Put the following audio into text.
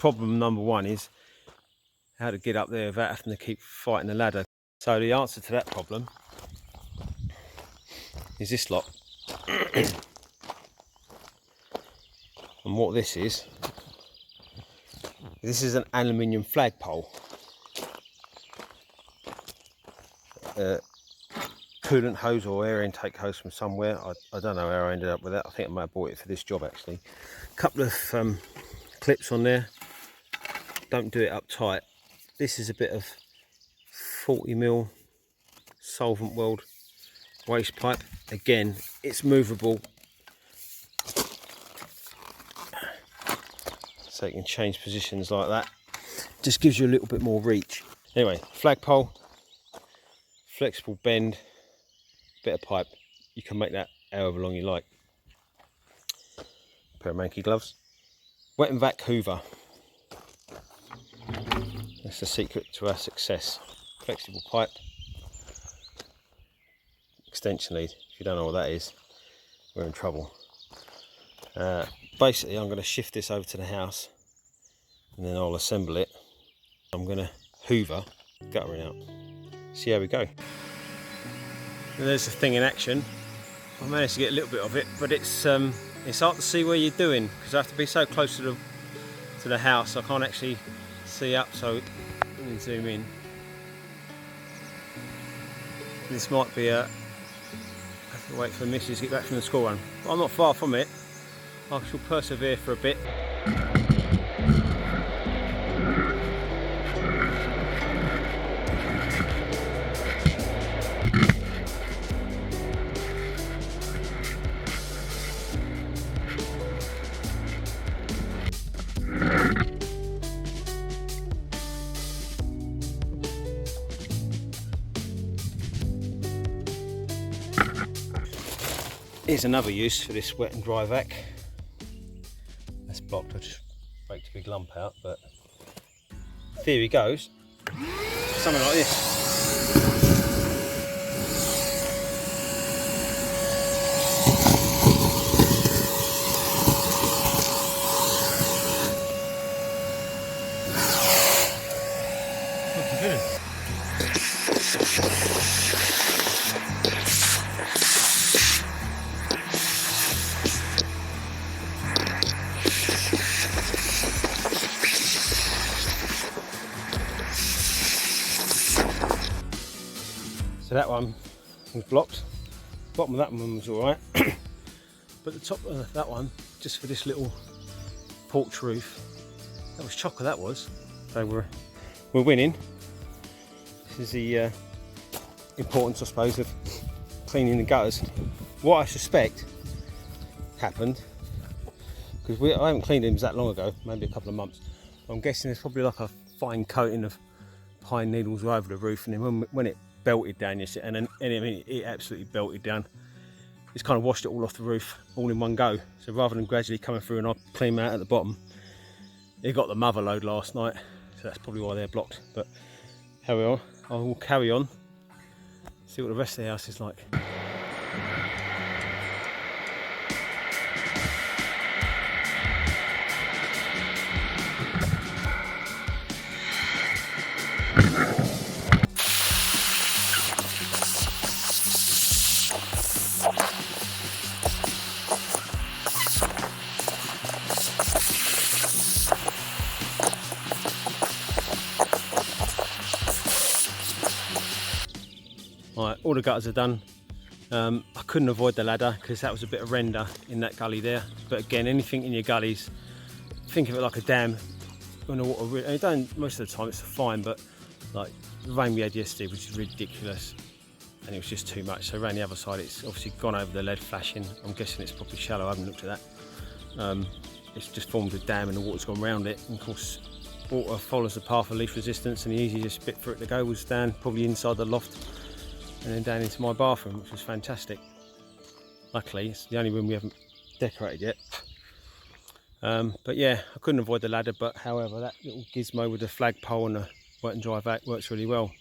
problem number one is how to get up there without having to keep fighting the ladder. So the answer to that problem is this lot. And what this is an aluminium flagpole. Coolant hose or air intake hose from somewhere. I don't know how I ended up with that. I think I might have bought it for this job actually. A couple of clips on there. Don't do it up tight. This is a bit of 40mm solvent weld waste pipe. Again, it's movable, so you can change positions like that. Just gives you a little bit more reach. Anyway, flagpole, flexible bend, bit of pipe. You can make that however long you like. Pair of manky gloves. Wet and vac hoover. That's the secret to our success. Flexible pipe. Extension lead. If you don't know what that is, we're in trouble. Basically, I'm going to shift this over to the house and then I'll assemble it. I'm going to hoover, guttering out. See how we go. And there's the thing in action. I managed to get a little bit of it, but it's hard to see where you're doing because I have to be so close to the house. I can't actually see up, so let me zoom in. This might be a. I have to wait for the missus to get back from the school run. But I'm not far from it. I shall persevere for a bit. Here's another use for this wet and dry vac. That's blocked, I just raked a big lump out, but theory goes, something like this. Looking good. So that one was blocked, bottom of that one was alright, but the top of that one, just for this little porch roof, that was chocker, that was. So we're winning. This is the importance, I suppose, of cleaning the gutters. What I suspect happened, because I haven't cleaned them that long ago, maybe a couple of months, I'm guessing there's probably like a fine coating of pine needles all over the roof, and then when it belted down, you see, and I mean it absolutely belted down. It's kind of washed it all off the roof all in one go. So rather than gradually coming through and I clean them out at the bottom, it got the mother load last night, so that's probably why they're blocked. But however, I will carry on, see what the rest of the house is like. Right, all the gutters are done. I couldn't avoid the ladder because that was a bit of render in that gully there. But again, anything in your gullies, think of it like a dam. When the water, and it don't, most of the time it's fine, but like the rain we had yesterday was ridiculous, and it was just too much. So around the other side, it's obviously gone over the lead flashing. I'm guessing it's probably shallow. I haven't looked at that. It's just formed a dam, and the water's gone around it. And of course, water follows the path of least resistance, and the easiest bit for it to go was down, probably inside the loft, and then down into my bathroom, which was fantastic. Luckily, it's the only room we haven't decorated yet. But yeah, I couldn't avoid the ladder, but however, that little gizmo with the flagpole and the wet and dry vac works really well.